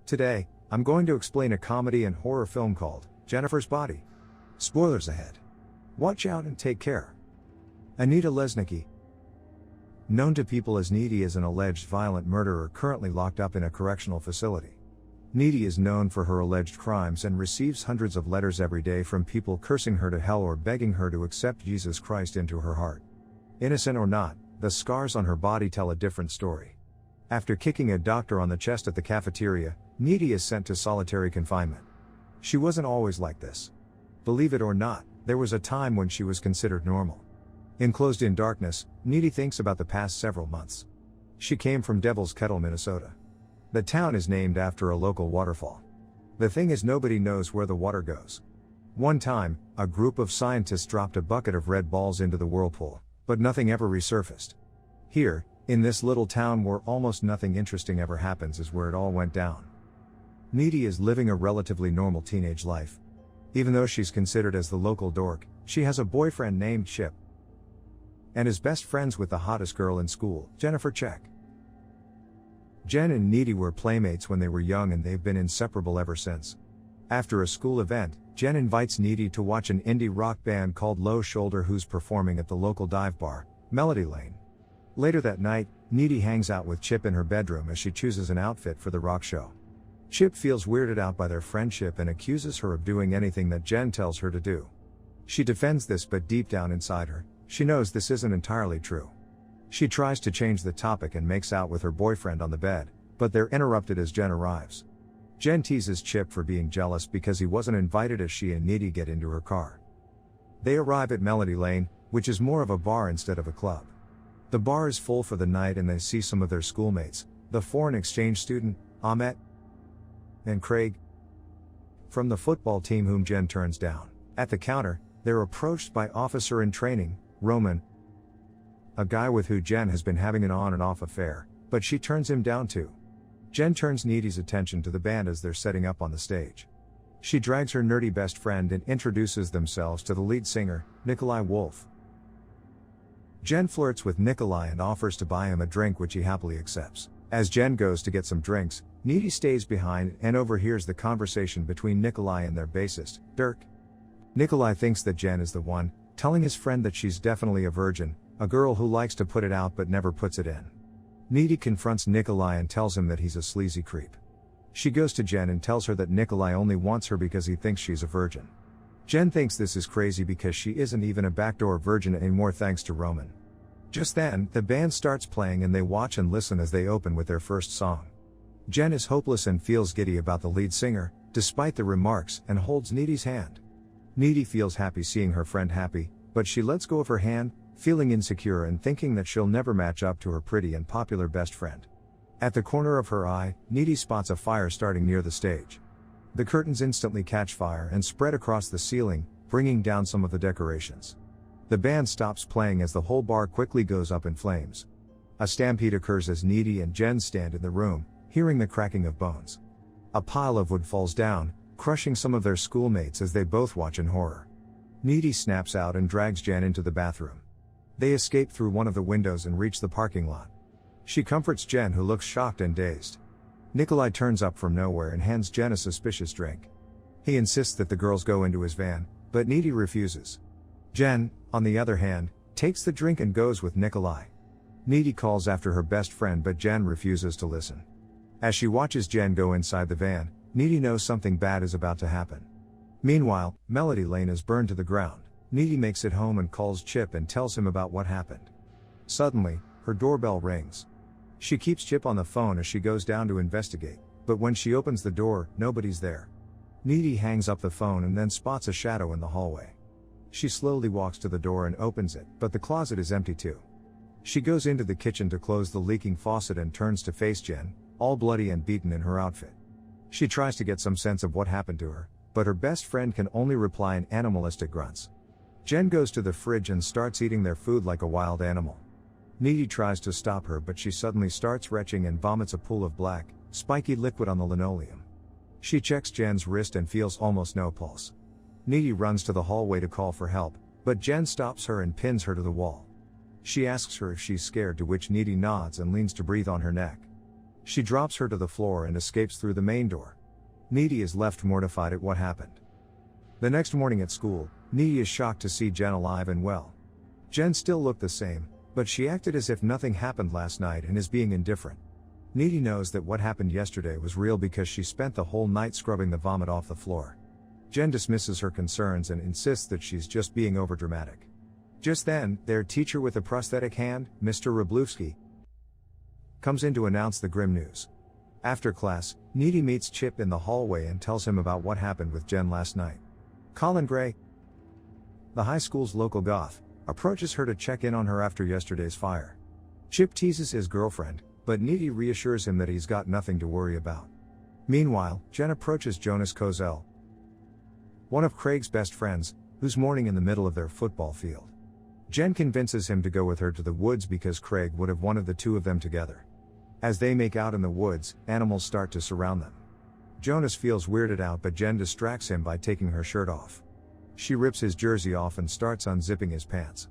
Today, I'm going to explain a comedy and horror film called Jennifer's Body. Spoilers ahead. Watch out and take care. Anita Lesnicki, known to people as Needy, is an alleged violent murderer currently locked up in a correctional facility. Needy is known for her alleged crimes and receives hundreds of letters every day from people cursing her to hell or begging her to accept Jesus Christ into her heart. Innocent or not, the scars on her body tell a different story. After kicking a doctor on the chest at the cafeteria, Needy is sent to solitary confinement. She wasn't always like this. Believe it or not, there was a time when she was considered normal. Enclosed in darkness, Needy thinks about the past several months. She came from Devil's Kettle, Minnesota. The town is named after a local waterfall. The thing is, nobody knows where the water goes. One time, a group of scientists dropped a bucket of red balls into the whirlpool, but nothing ever resurfaced. Here, in this little town where almost nothing interesting ever happens, is where it all went down. Needy is living a relatively normal teenage life. Even though she's considered as the local dork, she has a boyfriend named Chip, and is best friends with the hottest girl in school, Jennifer Check. Jen and Needy were playmates when they were young, and they've been inseparable ever since. After a school event, Jen invites Needy to watch an indie rock band called Low Shoulder who's performing at the local dive bar, Melody Lane. Later that night, Needy hangs out with Chip in her bedroom as she chooses an outfit for the rock show. Chip feels weirded out by their friendship and accuses her of doing anything that Jen tells her to do. She defends this, but deep down inside her, she knows this isn't entirely true. She tries to change the topic and makes out with her boyfriend on the bed, but they're interrupted as Jen arrives. Jen teases Chip for being jealous because he wasn't invited as she and Needy get into her car. They arrive at Melody Lane, which is more of a bar instead of a club. The bar is full for the night and they see some of their schoolmates, the foreign exchange student, Ahmet, and Craig, from the football team, whom Jen turns down. At the counter, they're approached by officer in training, Roman, a guy with who Jen has been having an on and off affair, but she turns him down too. Jen turns Needy's attention to the band as they're setting up on the stage. She drags her nerdy best friend and introduces themselves to the lead singer, Nikolai Wolf. Jen flirts with Nikolai and offers to buy him a drink, which he happily accepts. As Jen goes to get some drinks, Needy stays behind and overhears the conversation between Nikolai and their bassist, Dirk. Nikolai thinks that Jen is the one, telling his friend that she's definitely a virgin, a girl who likes to put it out but never puts it in. Needy confronts Nikolai and tells him that he's a sleazy creep. She goes to Jen and tells her that Nikolai only wants her because he thinks she's a virgin. Jen thinks this is crazy because she isn't even a backdoor virgin anymore, thanks to Roman. Just then, the band starts playing and they watch and listen as they open with their first song. Jen is hopeless and feels giddy about the lead singer, despite the remarks, and holds Needy's hand. Needy feels happy seeing her friend happy, but she lets go of her hand, feeling insecure and thinking that she'll never match up to her pretty and popular best friend. At the corner of her eye, Needy spots a fire starting near the stage. The curtains instantly catch fire and spread across the ceiling, bringing down some of the decorations. The band stops playing as the whole bar quickly goes up in flames. A stampede occurs as Needy and Jen stand in the room, hearing the cracking of bones. A pile of wood falls down, crushing some of their schoolmates as they both watch in horror. Needy snaps out and drags Jen into the bathroom. They escape through one of the windows and reach the parking lot. She comforts Jen, who looks shocked and dazed. Nikolai turns up from nowhere and hands Jen a suspicious drink. He insists that the girls go into his van, but Needy refuses. Jen, on the other hand, takes the drink and goes with Nikolai. Needy calls after her best friend, but Jen refuses to listen. As she watches Jen go inside the van, Needy knows something bad is about to happen. Meanwhile, Melody Lane is burned to the ground. Needy makes it home and calls Chip and tells him about what happened. Suddenly, her doorbell rings. She keeps Chip on the phone as she goes down to investigate, but when she opens the door, nobody's there. Needy hangs up the phone and then spots a shadow in the hallway. She slowly walks to the door and opens it, but the closet is empty too. She goes into the kitchen to close the leaking faucet and turns to face Jen, all bloody and beaten in her outfit. She tries to get some sense of what happened to her, but her best friend can only reply in animalistic grunts. Jen goes to the fridge and starts eating their food like a wild animal. Needy tries to stop her, but she suddenly starts retching and vomits a pool of black, spiky liquid on the linoleum. She checks Jen's wrist and feels almost no pulse. Needy runs to the hallway to call for help, but Jen stops her and pins her to the wall. She asks her if she's scared, to which Needy nods and leans to breathe on her neck. She drops her to the floor and escapes through the main door. Needy is left mortified at what happened. The next morning at school, Needy is shocked to see Jen alive and well. Jen still looked the same, but she acted as if nothing happened last night and is being indifferent. Needy knows that what happened yesterday was real because she spent the whole night scrubbing the vomit off the floor. Jen dismisses her concerns and insists that she's just being overdramatic. Just then, their teacher with a prosthetic hand, Mr. Wroblewski, comes in to announce the grim news. After class, Needy meets Chip in the hallway and tells him about what happened with Jen last night. Colin Gray, the high school's local goth, approaches her to check in on her after yesterday's fire. Chip teases his girlfriend, but Needy reassures him that he's got nothing to worry about. Meanwhile, Jen approaches Jonas Kozel, one of Craig's best friends, who's mourning in the middle of their football field. Jen convinces him to go with her to the woods because Craig would have wanted the two of them together. As they make out in the woods, animals start to surround them. Jonas feels weirded out, but Jen distracts him by taking her shirt off. She rips his jersey off and starts unzipping his pants.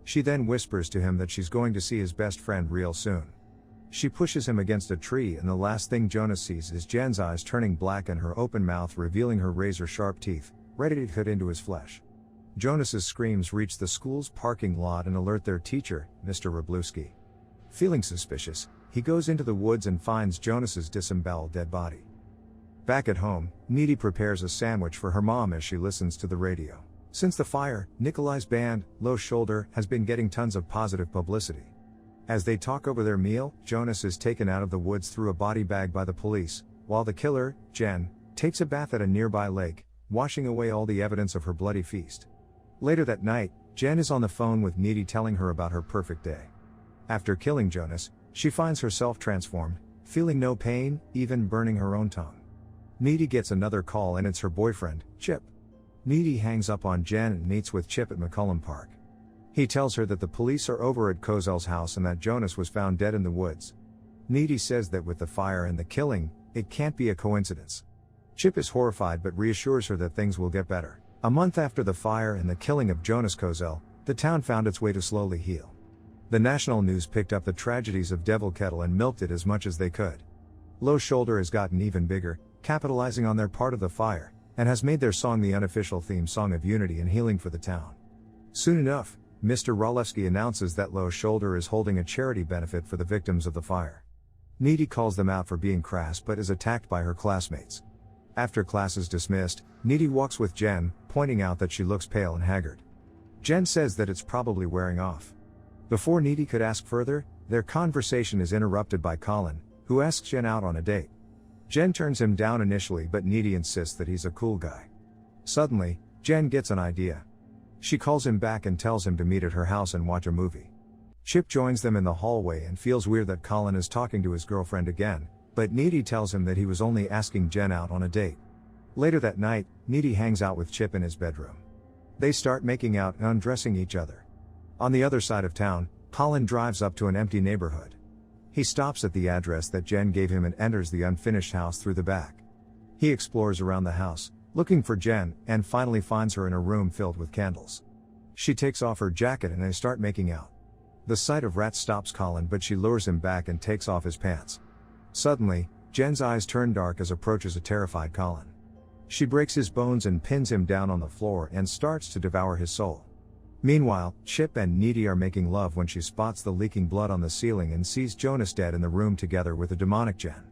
She then whispers to him that she's going to see his best friend real soon. She pushes him against a tree, and the last thing Jonas sees is Jen's eyes turning black and her open mouth revealing her razor-sharp teeth, ready to cut into his flesh. Jonas's screams reach the school's parking lot and alert their teacher, Mr. Wroblewski. Feeling suspicious, he goes into the woods and finds Jonas's disemboweled dead body. Back at home, Needy prepares a sandwich for her mom as she listens to the radio. Since the fire, Nikolai's band, Low Shoulder, has been getting tons of positive publicity. As they talk over their meal, Jonas is taken out of the woods through a body bag by the police, while the killer, Jen, takes a bath at a nearby lake, washing away all the evidence of her bloody feast. Later that night, Jen is on the phone with Needy telling her about her perfect day. After killing Jonas, she finds herself transformed, feeling no pain, even burning her own tongue. Needy gets another call and it's her boyfriend, Chip. Needy hangs up on Jen and meets with Chip at McCullum Park. He tells her that the police are over at Kozel's house and that Jonas was found dead in the woods. Needy says that with the fire and the killing, it can't be a coincidence. Chip is horrified but reassures her that things will get better. A month after the fire and the killing of Jonas Kozel, the town found its way to slowly heal. The national news picked up the tragedies of Devil Kettle and milked it as much as they could. Low Shoulder has gotten even bigger, capitalizing on their part of the fire, and has made their song the unofficial theme song of unity and healing for the town. Soon enough, Mr. Wroblewski announces that Low Shoulder is holding a charity benefit for the victims of the fire. Needy calls them out for being crass but is attacked by her classmates. After class is dismissed, Needy walks with Jen, pointing out that she looks pale and haggard. Jen says that it's probably wearing off. Before Needy could ask further, their conversation is interrupted by Colin, who asks Jen out on a date. Jen turns him down initially, but Needy insists that he's a cool guy. Suddenly, Jen gets an idea. She calls him back and tells him to meet at her house and watch a movie. Chip joins them in the hallway and feels weird that Colin is talking to his girlfriend again, but Needy tells him that he was only asking Jen out on a date. Later that night, Needy hangs out with Chip in his bedroom. They start making out and undressing each other. On the other side of town, Colin drives up to an empty neighborhood. He stops at the address that Jen gave him and enters the unfinished house through the back. He explores around the house, looking for Jen, and finally finds her in a room filled with candles. She takes off her jacket and they start making out. The sight of rats stops Colin, but she lures him back and takes off his pants. Suddenly, Jen's eyes turn dark as approaches a terrified Colin. She breaks his bones and pins him down on the floor and starts to devour his soul. Meanwhile, Chip and Needy are making love when she spots the leaking blood on the ceiling and sees Jonas dead in the room together with a demonic Jen.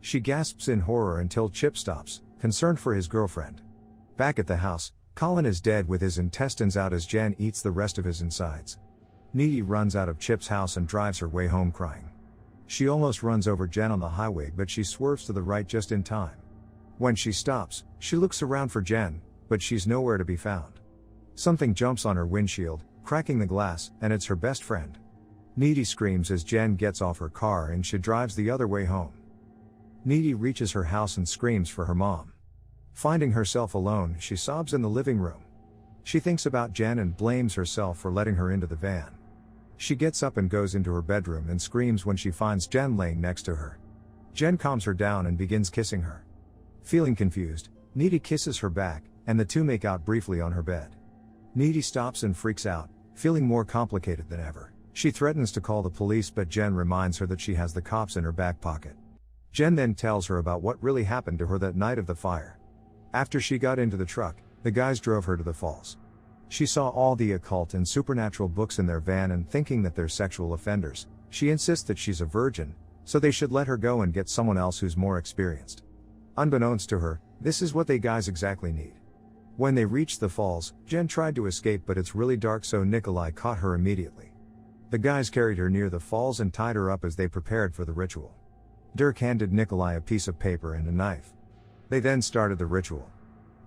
She gasps in horror until Chip stops, concerned for his girlfriend. Back at the house, Colin is dead with his intestines out as Jen eats the rest of his insides. Needy runs out of Chip's house and drives her way home crying. She almost runs over Jen on the highway, but she swerves to the right just in time. When she stops, she looks around for Jen, but she's nowhere to be found. Something jumps on her windshield, cracking the glass, and it's her best friend. Needy screams as Jen gets off her car and she drives the other way home. Needy reaches her house and screams for her mom. Finding herself alone, she sobs in the living room. She thinks about Jen and blames herself for letting her into the van. She gets up and goes into her bedroom and screams when she finds Jen laying next to her. Jen calms her down and begins kissing her. Feeling confused, Needy kisses her back, and the two make out briefly on her bed. Needy stops and freaks out, feeling more complicated than ever. She threatens to call the police, but Jen reminds her that she has the cops in her back pocket. Jen then tells her about what really happened to her that night of the fire. After she got into the truck, the guys drove her to the falls. She saw all the occult and supernatural books in their van, and thinking that they're sexual offenders, she insists that she's a virgin, so they should let her go and get someone else who's more experienced. Unbeknownst to her, this is what they guys exactly need. When they reached the falls, Jen tried to escape, but it's really dark, so Nikolai caught her immediately. The guys carried her near the falls and tied her up as they prepared for the ritual. Dirk handed Nikolai a piece of paper and a knife. They then started the ritual.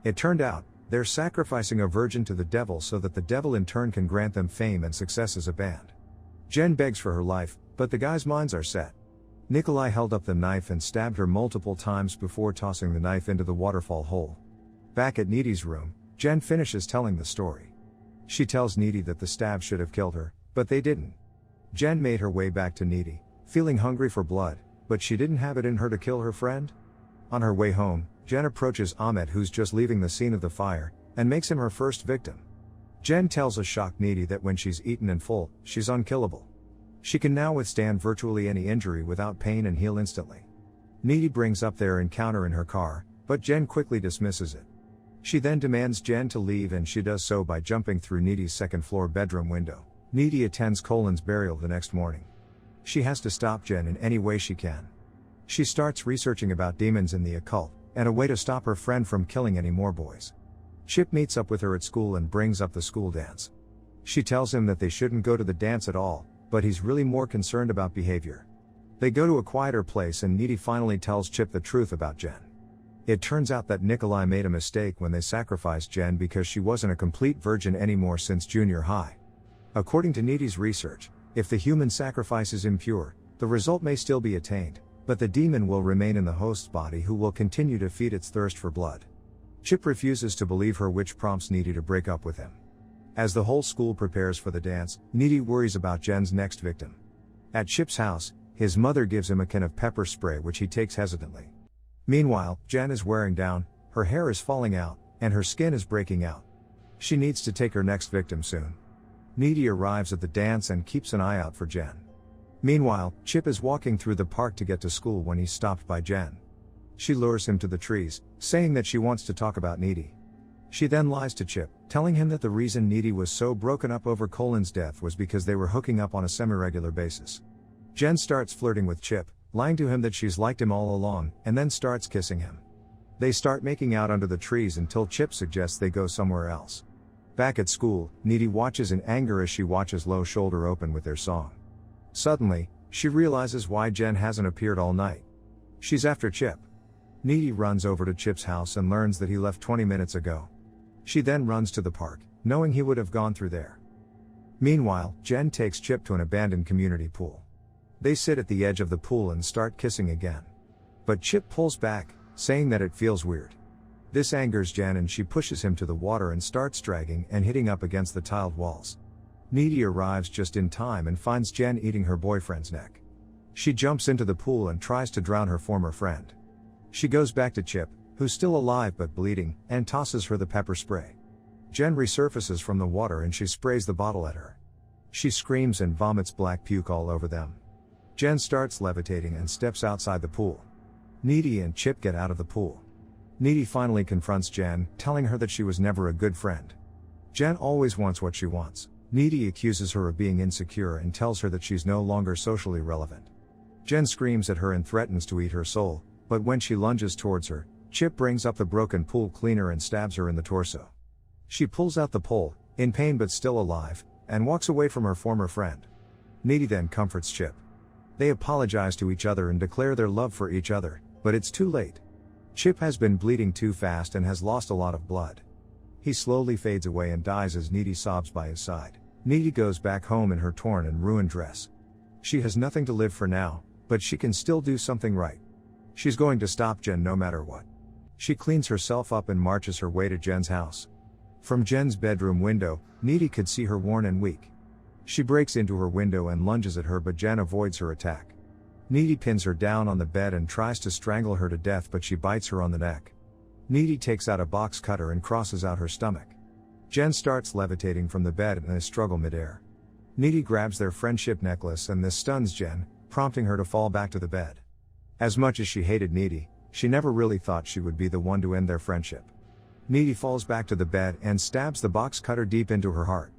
It turned out, they're sacrificing a virgin to the devil so that the devil in turn can grant them fame and success as a band. Jen begs for her life, but the guys' minds are set. Nikolai held up the knife and stabbed her multiple times before tossing the knife into the waterfall hole. Back at Needy's room, Jen finishes telling the story. She tells Needy that the stab should have killed her, but they didn't. Jen made her way back to Needy, feeling hungry for blood, but she didn't have it in her to kill her friend. On her way home, Jen approaches Ahmet, who's just leaving the scene of the fire, and makes him her first victim. Jen tells a shocked Needy that when she's eaten and full, she's unkillable. She can now withstand virtually any injury without pain and heal instantly. Needy brings up their encounter in her car, but Jen quickly dismisses it. She then demands Jen to leave, and she does so by jumping through Needy's second-floor bedroom window. Needy attends Colin's burial the next morning. She has to stop Jen in any way she can. She starts researching about demons in the occult, and a way to stop her friend from killing any more boys. Chip meets up with her at school and brings up the school dance. She tells him that they shouldn't go to the dance at all, but he's really more concerned about behavior. They go to a quieter place, and Needy finally tells Chip the truth about Jen. It turns out that Nikolai made a mistake when they sacrificed Jen because she wasn't a complete virgin anymore since junior high. According to Needy's research, if the human sacrifice is impure, the result may still be attained, but the demon will remain in the host's body, who will continue to feed its thirst for blood. Chip refuses to believe her, which prompts Needy to break up with him. As the whole school prepares for the dance, Needy worries about Jen's next victim. At Chip's house, his mother gives him a can of pepper spray, which he takes hesitantly. Meanwhile, Jen is wearing down, her hair is falling out, and her skin is breaking out. She needs to take her next victim soon. Needy arrives at the dance and keeps an eye out for Jen. Meanwhile, Chip is walking through the park to get to school when he's stopped by Jen. She lures him to the trees, saying that she wants to talk about Needy. She then lies to Chip, telling him that the reason Needy was so broken up over Colin's death was because they were hooking up on a semi-regular basis. Jen starts flirting with Chip, lying to him that she's liked him all along, and then starts kissing him. They start making out under the trees until Chip suggests they go somewhere else. Back at school, Needy watches in anger as she watches Low Shoulder open with their song. Suddenly, she realizes why Jen hasn't appeared all night. She's after Chip. Needy runs over to Chip's house and learns that he left 20 minutes ago. She then runs to the park, knowing he would have gone through there. Meanwhile, Jen takes Chip to an abandoned community pool. They sit at the edge of the pool and start kissing again. But Chip pulls back, saying that it feels weird. This angers Jen, and she pushes him to the water and starts dragging and hitting up against the tiled walls. Needy arrives just in time and finds Jen eating her boyfriend's neck. She jumps into the pool and tries to drown her former friend. She goes back to Chip, who's still alive but bleeding, and tosses her the pepper spray. Jen resurfaces from the water and she sprays the bottle at her. She screams and vomits black puke all over them. Jen starts levitating and steps outside the pool. Needy and Chip get out of the pool. Needy finally confronts Jen, telling her that she was never a good friend. Jen always wants what she wants. Needy accuses her of being insecure and tells her that she's no longer socially relevant. Jen screams at her and threatens to eat her soul, but when she lunges towards her, Chip brings up the broken pool cleaner and stabs her in the torso. She pulls out the pole, in pain but still alive, and walks away from her former friend. Needy then comforts Chip. They apologize to each other and declare their love for each other, but it's too late. Chip has been bleeding too fast and has lost a lot of blood. He slowly fades away and dies as Needy sobs by his side. Needy goes back home in her torn and ruined dress. She has nothing to live for now, but she can still do something right. She's going to stop Jen no matter what. She cleans herself up and marches her way to Jen's house. From Jen's bedroom window, Needy could see her worn and weak. She breaks into her window and lunges at her, but Jen avoids her attack. Needy pins her down on the bed and tries to strangle her to death, but she bites her on the neck. Needy takes out a box cutter and crosses out her stomach. Jen starts levitating from the bed and they struggle midair. Needy grabs their friendship necklace and this stuns Jen, prompting her to fall back to the bed. As much as she hated Needy, she never really thought she would be the one to end their friendship. Needy falls back to the bed and stabs the box cutter deep into her heart.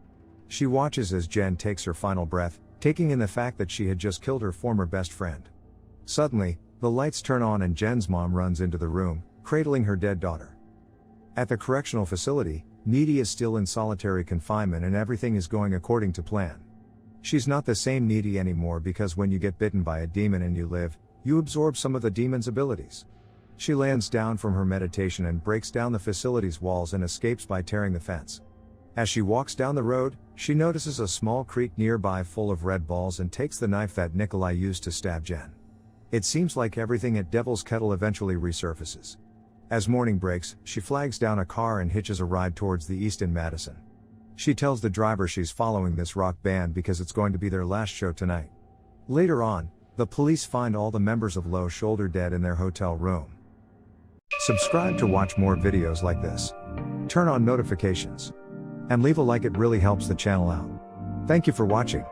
She watches as Jen takes her final breath, taking in the fact that she had just killed her former best friend. Suddenly, the lights turn on and Jen's mom runs into the room, cradling her dead daughter. At the correctional facility, Needy is still in solitary confinement and everything is going according to plan. She's not the same Needy anymore because when you get bitten by a demon and you live, you absorb some of the demon's abilities. She lands down from her meditation and breaks down the facility's walls and escapes by tearing the fence. As she walks down the road, she notices a small creek nearby full of red balls and takes the knife that Nikolai used to stab Jen. It seems like everything at Devil's Kettle eventually resurfaces. As morning breaks, she flags down a car and hitches a ride towards the east in Madison. She tells the driver she's following this rock band because it's going to be their last show tonight. Later on, the police find all the members of Low Shoulder dead in their hotel room. Subscribe to watch more videos like this. Turn on notifications. And leave a like, it really helps the channel out. Thank you for watching.